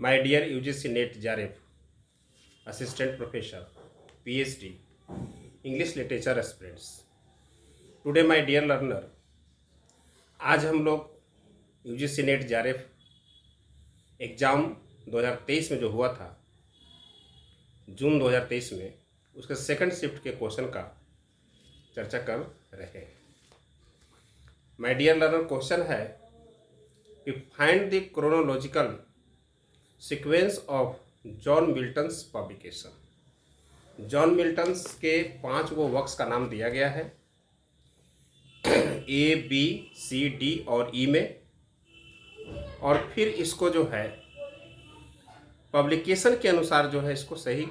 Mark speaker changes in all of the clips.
Speaker 1: My dear UGC NET JAREF, Assistant Professor, PhD, English Literature Aspirants. Today my dear learner, आज हम लोग UGC NET JAREF exam 2023 में जो हुआ था, जून 2023 में, उसके सेकंड शिफ्ट के क्वेश्चन का चर्चा कर रहे हैं। माय डियर लर्नर, क्वेश्चन है कि find the chronological sequence of John Milton's publication. John Milton's के 5 वो वर्क्स का नाम दिया गया है A, B, C, D और E में, और फिर इसको जो है पब्लिकेशन के अनुसार जो है इसको सही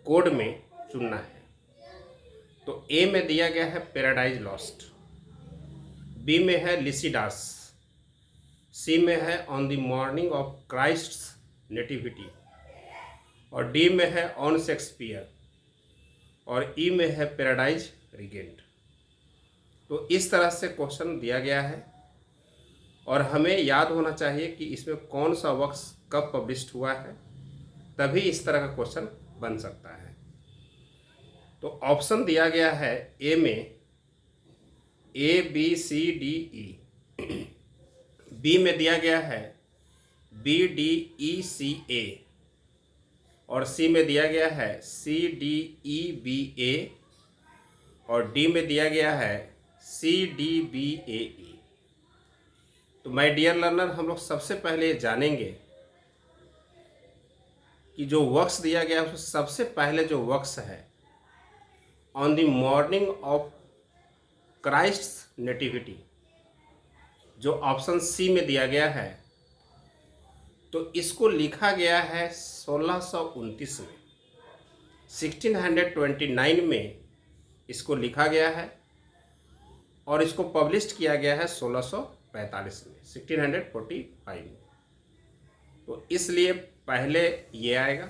Speaker 1: कोड में चुनना है। तो A में दिया गया है पैराडाइज लॉस्ट, B में है लिसिडास, C में है on the morning of Christ's nativity, और D में है ऑन शेक्सपियर, और E में है पैराडाइज रिगेंड। तो इस तरह से क्वेश्चन दिया गया है और हमें याद होना चाहिए कि इसमें कौन सा वर्क्स कब पब्लिश्ड हुआ है, तभी इस तरह का क्वेश्चन बन सकता है। तो ऑप्शन दिया गया है ए में ABCDE, बी में दिया गया है BDECA, और सी में दिया गया है CDEBA, और डी में दिया गया है CDBAE। तो माय डियर लर्नर, हम लोग सबसे पहले जानेंगे कि जो वर्क्स दिया गया है उसमें सबसे पहले जो वर्क्स है on the morning of Christ nativity, जो ऑप्शन सी में दिया गया है, तो इसको लिखा गया है 1629 में, 1629 में इसको लिखा गया है, और इसको पब्लिश किया गया है 1645 में, 1645 में। तो इसलिए पहले ये आएगा।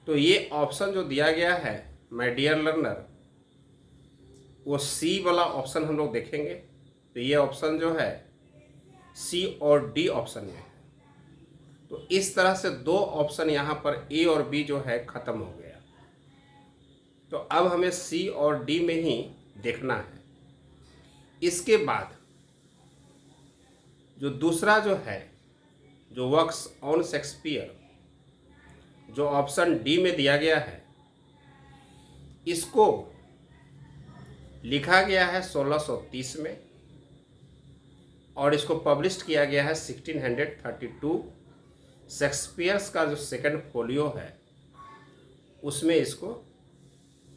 Speaker 1: तो ये ऑप्शन जो दिया गया है माय डियर लर्नर, वो सी वाला ऑप्शन हम लोग देखेंगे। तो ये ऑप्शन जो है सी और डी ऑप्शन में है। तो इस तरह से 2 ऑप्शन यहाँ पर ए और बी जो है ख़त्म हो गया। तो अब हमें सी और डी में ही देखना है। इसके बाद जो दूसरा जो है, जो वर्क्स ऑन शेक्सपियर, जो ऑप्शन डी में दिया गया है, इसको लिखा गया है 1630 में, और इसको पब्लिश किया गया है 1632। शेक्सपियर्स का जो सेकंड फोलियो है उसमें इसको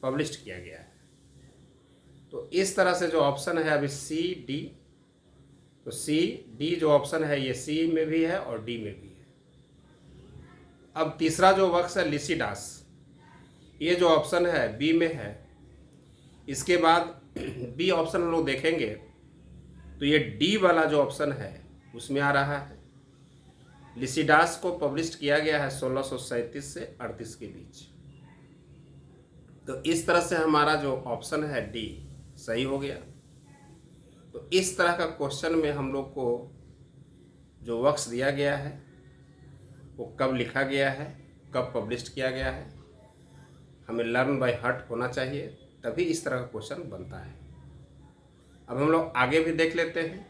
Speaker 1: पब्लिश किया गया है। तो इस तरह से जो ऑप्शन है अभी सी डी, तो सी डी जो ऑप्शन है ये सी में भी है और डी में भी है। अब तीसरा जो वर्क्स है लिसिडास, ये जो ऑप्शन है बी में है। इसके बाद बी ऑप्शन हम लोग देखेंगे तो ये डी वाला जो ऑप्शन है उसमें आ रहा है। लिसिडास को पब्लिश किया गया है 1637 से 38 के बीच। तो इस तरह से हमारा जो ऑप्शन है डी सही हो गया। तो इस तरह का क्वेश्चन में हम लोग को जो वर्क्स दिया गया है वो कब लिखा गया है, कब पब्लिश किया गया है, हमें लर्न बाय हार्ट होना चाहिए, तभी इस तरह का क्वेश्चन बनता है। अब हम लोग आगे भी देख लेते हैं।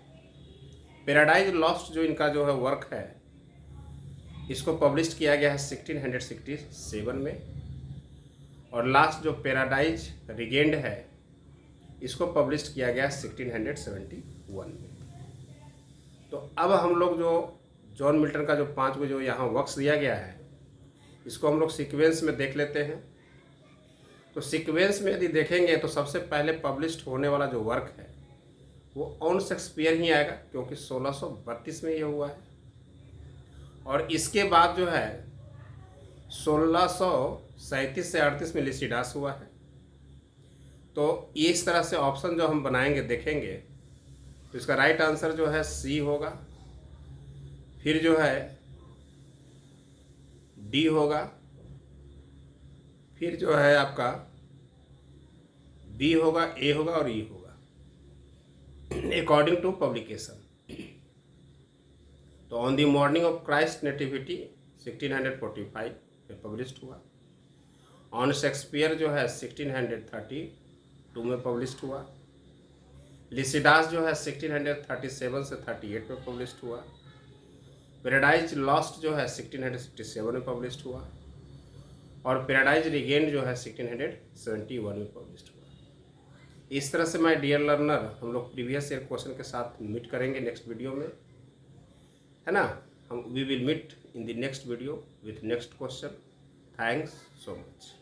Speaker 1: पैराडाइज लॉस्ट जो इनका जो है वर्क है, इसको पब्लिश किया गया है 1667 में, और लास्ट जो पैराडाइज रिगेंड है इसको पब्लिश किया गया 1671 में। तो अब हम लोग जो जॉन मिल्टन का जो 5 को जो यहाँ वर्क्स दिया गया है, इसको हम लोग सीक्वेंस में देख लेते हैं। तो सीक्वेंस में यदि देखेंगे तो सबसे पहले पब्लिश्ड होने वाला जो वर्क है वो ऑन शेक्सपियर ही आएगा, क्योंकि 1632 में ये हुआ है। और इसके बाद जो है 1637 से 38 में लिसिडास हुआ है। तो इस तरह से ऑप्शन जो हम बनाएंगे देखेंगे तो इसका राइट आंसर जो है सी होगा, फिर जो है डी होगा, फिर जो है आपका बी होगा, ए होगा और ई होगा, अकॉर्डिंग टू पब्लिकेशन। तो on the morning of Christ nativity 1645 में पब्लिश्ड हुआ। ऑन शेक्सपियर जो है 1632 में पब्लिश्ड हुआ। लिसिडास जो है 1637 से 38 में पब्लिश्ड हुआ। पैराडाइज लॉस्ट जो है 1667 में पब्लिश्ड हुआ। और पैराडाइज रिगेन्ड जो है 1671 में पब्लिश्ड हुआ। इस तरह से माय डियर लर्नर हम लोग प्रीवियस ईयर क्वेश्चन के साथ मीट करेंगे नेक्स्ट वीडियो में, है ना। हम we will meet in the next video with next question. Thanks so much.